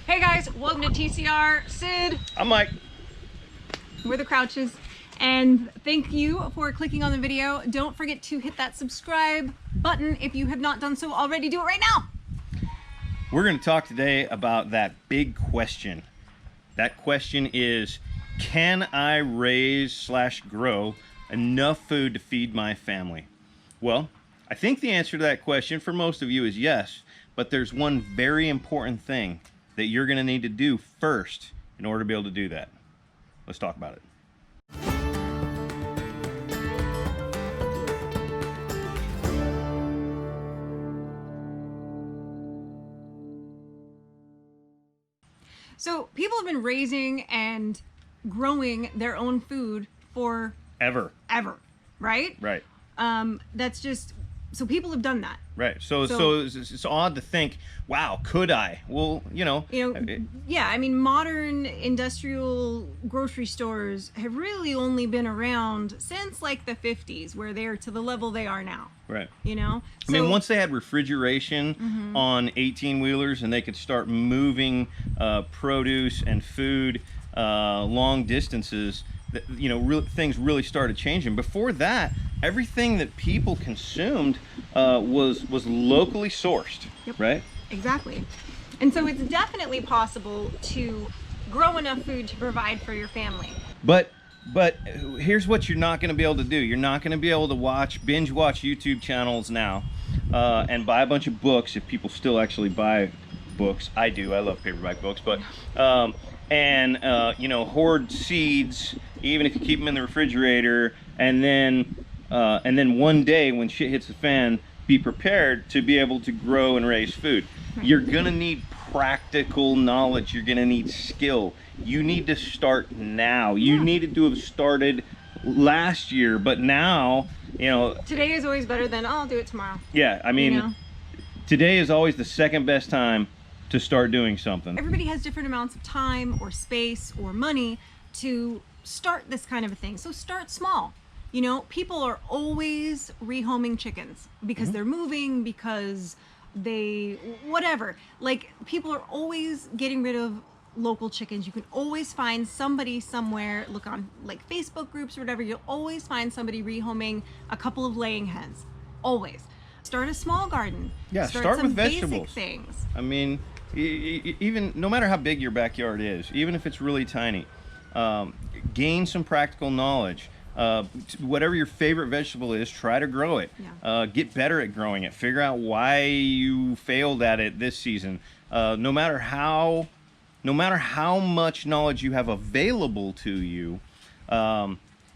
Hey guys, welcome to TCR. Sid. I'm Mike. We're the Crouches. And thank you for clicking on the video. Don't forget to hit that subscribe button if you have not done so already. Do it right now. We're going to talk today about that big question. That question is, can I raise/grow enough food to feed my family? Well, I think the answer to that question for most of you is yes, but there's one very important thing that you're going to need to do first in order to be able to do that. Let's talk about it. So people have been raising and growing their own food for Ever, right? right? That's just, so people have done that. Right. So it's odd to think, wow, could I? Well, yeah, I mean, modern industrial grocery stores have really only been around since like the 50s, where they're to the level they are now. right. I mean, once they had refrigeration on 18-wheelers and they could start moving produce and food long distances, things really started changing. Before that, everything that people consumed was locally sourced. Yep. Right? Exactly. And so it's definitely possible to grow enough food to provide for your family. But here's what you're not going to be able to do. You're not going to be able to binge watch YouTube channels now and buy a bunch of books, if people still actually buy books. I do. I love paperback books. But hoard seeds, even if you keep them in the refrigerator, and then one day when shit hits the fan, be prepared to be able to grow and raise food. Right. You're gonna need practical knowledge. You're gonna need skill. You need to start now. You needed to have started last year, but now, Today is always better than, I'll do it tomorrow. Yeah, I mean, today is always the second best time to start doing something. Everybody has different amounts of time or space or money to start this kind of a thing. So start small. People are always rehoming chickens because they're moving, because whatever. Like, people are always getting rid of local chickens. You can always find somebody somewhere, look on like Facebook groups or whatever, you'll always find somebody rehoming a couple of laying hens. Always. Start a small garden. Yeah, start with some vegetables. Basic things. I mean, even no matter how big your backyard is, even if it's really tiny, gain some practical knowledge. Whatever your favorite vegetable is, try to grow it. Yeah. Get better at growing it. Figure out why you failed at it this season. No matter how much knowledge you have available to you,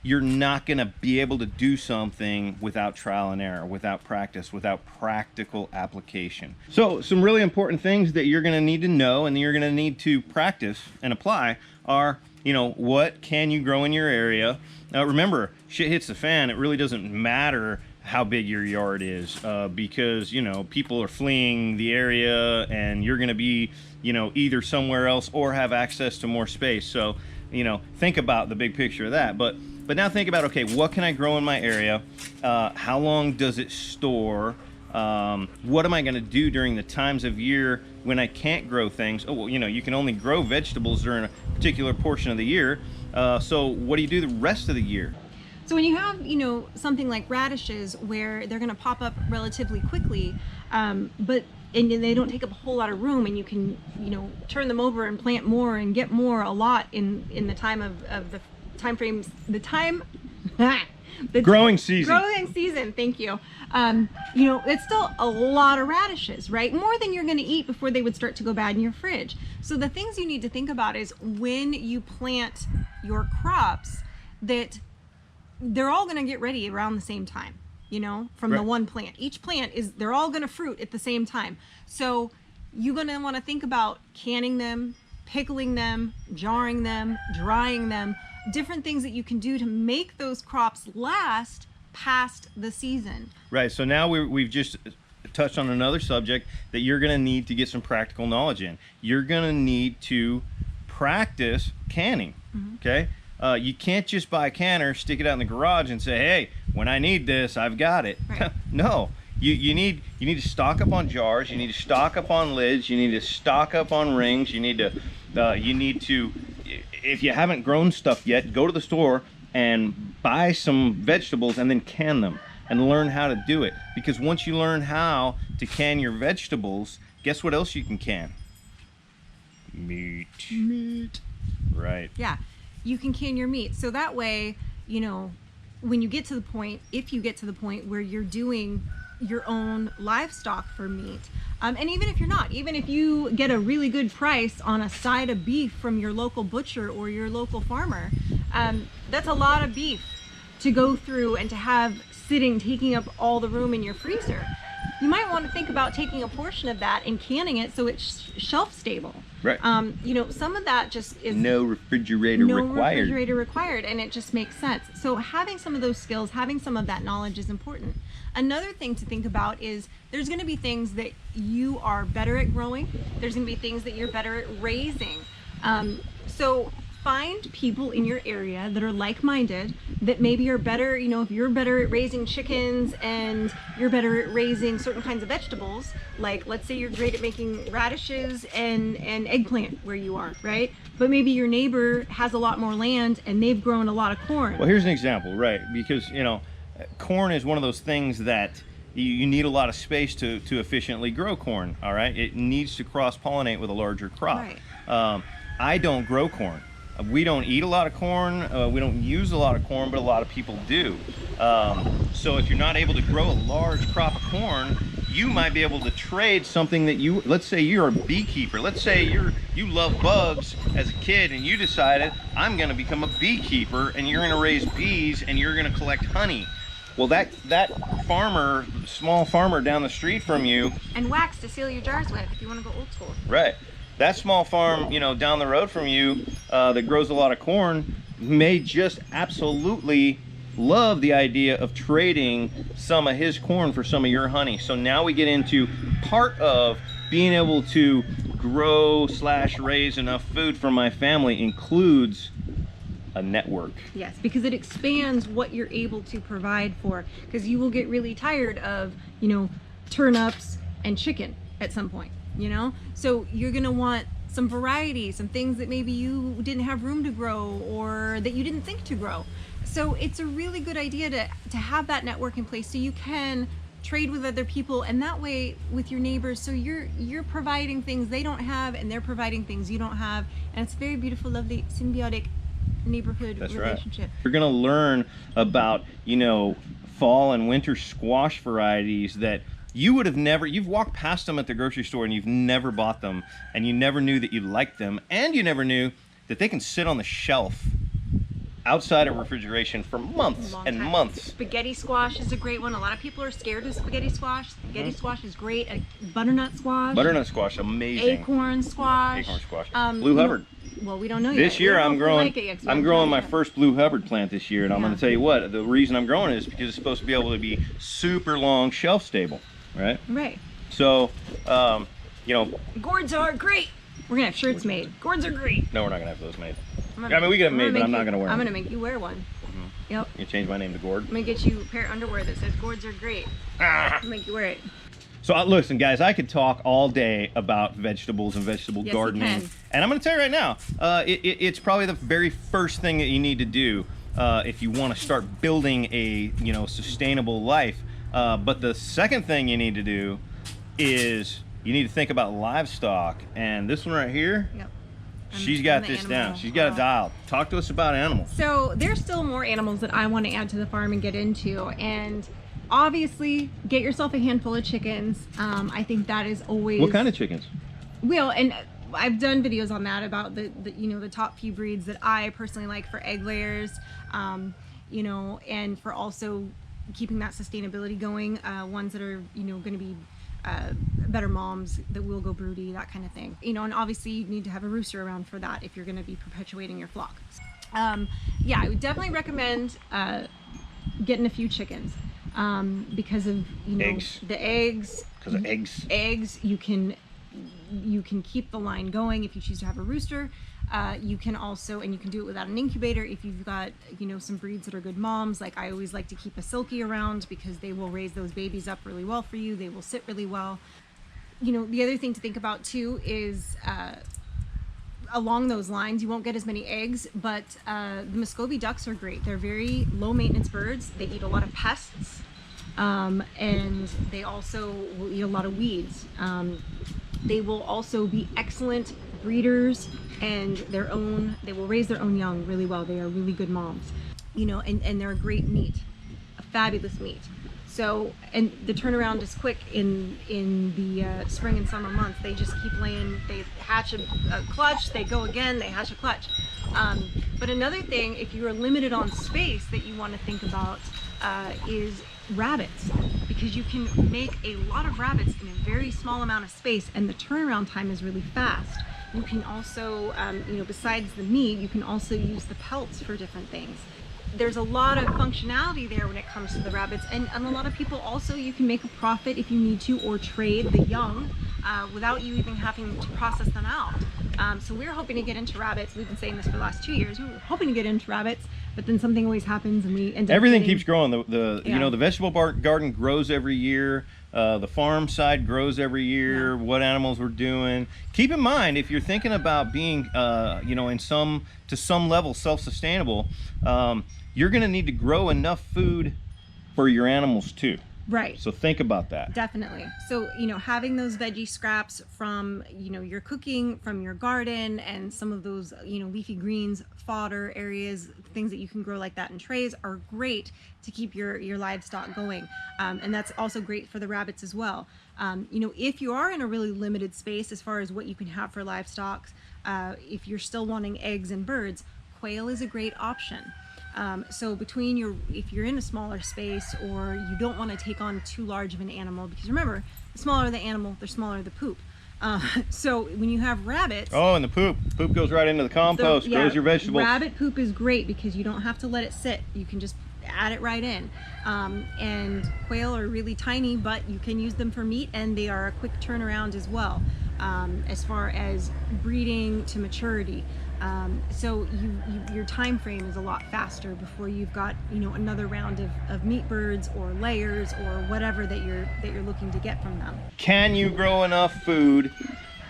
you're not going to be able to do something without trial and error, without practice, without practical application. So some really important things that you're going to need to know and you're going to need to practice and apply are, what can you grow in your area? Remember, shit hits the fan. It really doesn't matter how big your yard is because, people are fleeing the area and you're going to be, either somewhere else or have access to more space. So, think about the big picture of that. But now think about, okay, what can I grow in my area? How long does it store? What am I going to do during the times of year when I can't grow things? Oh, well, you can only grow vegetables during a particular portion of the year. So what do you do the rest of the year? So when you have, something like radishes where they're going to pop up relatively quickly, and they don't take up a whole lot of room, and you can, turn them over and plant more and get more a lot in the time of the time frames, the growing season. Growing season, thank you. It's still a lot of radishes, right? More than you're going to eat before they would start to go bad in your fridge. So the things you need to think about is when you plant your crops, that they're all going to get ready around the same time, from the one plant. Each plant they're all going to fruit at the same time. So you're going to want to think about canning them, pickling them, jarring them, drying them, different things that you can do to make those crops last past the season. Right. So now we've just touched on another subject that you're going to need to get some practical knowledge in. You're going to need to practice canning. Okay. You can't just buy a canner, stick it out in the garage and say, hey, when I need this, I've got it. Right. No, You need to stock up on jars. You need to stock up on lids. You need to stock up on rings. You need to if you haven't grown stuff yet, go to the store and buy some vegetables and then can them and learn how to do it. Because once you learn how to can your vegetables, guess what else you can can? Meat. Right. Yeah, you can can your meat. So that way, you know, when you get to the point, if you get to the point where you're doing your own livestock for meat, and even if you're not, even if you get a really good price on a side of beef from your local butcher or your local farmer, that's a lot of beef to go through and to have sitting, taking up all the room in your freezer. You might want to think about taking a portion of that and canning it so it's shelf stable. Right. You know, some of that just is no refrigerator required, and it just makes sense. So having some of those skills, having some of that knowledge is important. Another thing to think about is there's going to be things that you are better at growing. There's going to be things that you're better at raising. So find people in your area that are like-minded, that maybe are better, you know, if you're better at raising chickens and you're better at raising certain kinds of vegetables, like let's say you're great at making radishes and eggplant where you are, right? But maybe your neighbor has a lot more land and they've grown a lot of corn. Well, here's an example, right? Because, you know, corn is one of those things that you need a lot of space to efficiently grow corn, all right? It needs to cross-pollinate with a larger crop. Right. I don't grow corn. We don't eat a lot of corn. We don't use a lot of corn, but a lot of people do. So if you're not able to grow a large crop of corn, you might be able to trade something that you, let's say you're a beekeeper. Let's say you love bugs as a kid and you decided, I'm gonna become a beekeeper and you're gonna raise bees and you're gonna collect honey. Well, that farmer, small farmer down the street from you. And wax to seal your jars with if you wanna go old school. Right. That small farm, you know, down the road from you that grows a lot of corn may just absolutely love the idea of trading some of his corn for some of your honey. So now we get into part of being able to grow / raise enough food for my family includes a network. Yes, because it expands what you're able to provide for, because you will get really tired of, you know, turnips and chicken at some point. You know, so you're gonna want some variety, some things that maybe you didn't have room to grow or that you didn't think to grow. So it's a really good idea to have that network in place so you can trade with other people, and that way with your neighbors, so you're providing things they don't have and they're providing things you don't have, and it's a very beautiful, lovely, symbiotic neighborhood relationship. Right. You're gonna learn about, you know, fall and winter squash varieties that you would have never, you've walked past them at the grocery store and you've never bought them, and you never knew that you liked them, and you never knew that they can sit on the shelf outside of refrigeration for months and months. Spaghetti squash is a great one. A lot of people are scared of spaghetti squash. Spaghetti squash is great. Butternut squash. Butternut squash, amazing. Acorn squash. Acorn squash. Blue Hubbard. Well, we don't know this yet. year I'm growing my first Blue Hubbard plant this year, and I'm going to tell you what, the reason I'm growing it is because it's supposed to be able to be super long shelf stable, right? Right. So, you know, gourds are great. We're gonna have shirts made. Gourds are great. No, we're not gonna have those made. I mean, we get them made, but I'm not gonna wear them. I'm gonna make you wear one. Yep. You change my name to Gord. I'm gonna get you a pair of underwear that says "Gourds are great." I'll make you wear it. So listen, guys, I could talk all day about vegetables and vegetable gardening, and I'm gonna tell you right now, it's probably the very first thing that you need to do if you want to start building a sustainable life. But the second thing you need to do is you need to think about livestock, and this one right here. Yep. She's got this down. She's got it dialed. Talk to us about animals. So there's still more animals that I want to add to the farm and get into, and obviously get yourself a handful of chickens. I think that is always. What kind of chickens? Well, and I've done videos on that about the top few breeds that I personally like for egg layers, and for also keeping that sustainability going. Ones that are going to be better moms that will go broody, that kind of thing. And obviously you need to have a rooster around for that if you're going to be perpetuating your flock. Yeah, I would definitely recommend getting a few chickens because of eggs. The eggs. Because of eggs. Eggs, you can you can keep the line going if you choose to have a rooster. You can also, and you can do it without an incubator if you've got, you know, some breeds that are good moms. Like I always like to keep a silkie around because they will raise those babies up really well for you. They will sit really well. You know, the other thing to think about too is along those lines, you won't get as many eggs, but the Muscovy ducks are great. They're very low maintenance birds. They eat a lot of pests, and they also will eat a lot of weeds. They will also be excellent breeders and they will raise their own young really well. They are really good moms, you know, and they're a great meat, a fabulous meat. So, and the turnaround is quick in the spring and summer months. They just keep laying, they hatch a clutch, they go again, they hatch a clutch. But another thing, if you are limited on space that you want to think about is rabbits, because you can make a lot of rabbits in a very small amount of space, and the turnaround time is really fast. You can also, you know, besides the meat, you can also use the pelts for different things. There's a lot of functionality there when it comes to the rabbits, and a lot of people also, you can make a profit if you need to, or trade the young without you even having to process them out. So we're hoping to get into rabbits. We've been saying this for the last 2 years. We were hoping to get into rabbits, but then something always happens and we end up Everything getting... keeps growing. You know, the vegetable garden grows every year. The farm side grows every year. Yeah. What animals we're doing. Keep in mind, if you're thinking about being, you know, to some level self-sustainable, you're going to need to grow enough food for your animals too. Right. So think about that. Definitely. So, you know, having those veggie scraps from, you know, your cooking, from your garden, and some of those, you know, leafy greens, fodder areas, things that you can grow like that in trays are great to keep your livestock going. And that's also great for the rabbits as well. You know, if you are in a really limited space as far as what you can have for livestock, if you're still wanting eggs and birds, quail is a great option. So if you're in a smaller space, or you don't want to take on too large of an animal, because remember, the smaller the animal, the smaller the poop. So when you have rabbits... Oh, and the poop goes right into the compost, grows your vegetables. Rabbit poop is great because you don't have to let it sit. You can just add it right in. And quail are really tiny, but you can use them for meat, and they are a quick turnaround as well, as far as breeding to maturity. So your time frame is a lot faster before you've got, you know, another round of meat birds or layers or whatever that you're looking to get from them. Can you grow enough food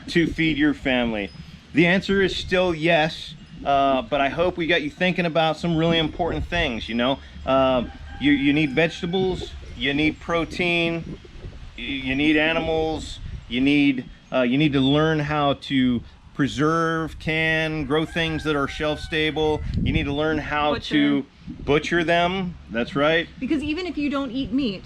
to feed your family? The answer is still yes, but I hope we got you thinking about some really important things. You know, you need vegetables, you need protein, you need animals, you need to learn how to preserve, can, grow things that are shelf stable. You need to learn how to butcher them. That's right. Because even if you don't eat meat,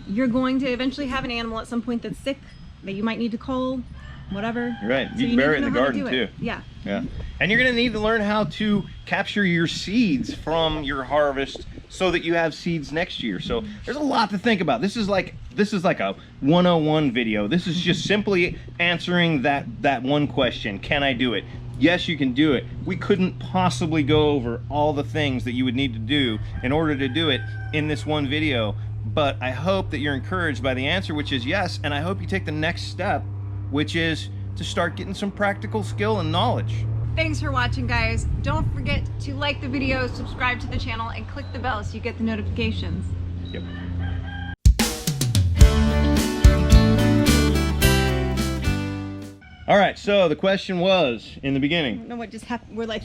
you're going to eventually have an animal at some point that's sick, that you might need to cull, whatever. Right. So you can bury it in the garden too. Yeah. Yeah. And you're going to need to learn how to capture your seeds from your harvest so that you have seeds next year. So there's a lot to think about. This is like a 101 video. This is just simply answering that one question. Can I do it? Yes, you can do it. We couldn't possibly go over all the things that you would need to do in order to do it in this one video. But I hope that you're encouraged by the answer, which is yes. And I hope you take the next step, which is to start getting some practical skill and knowledge. Thanks for watching, guys. Don't forget to like the video, subscribe to the channel, and click the bell so you get the notifications. Yep. All right, so the question was in the beginning. I don't know what just happened. We're like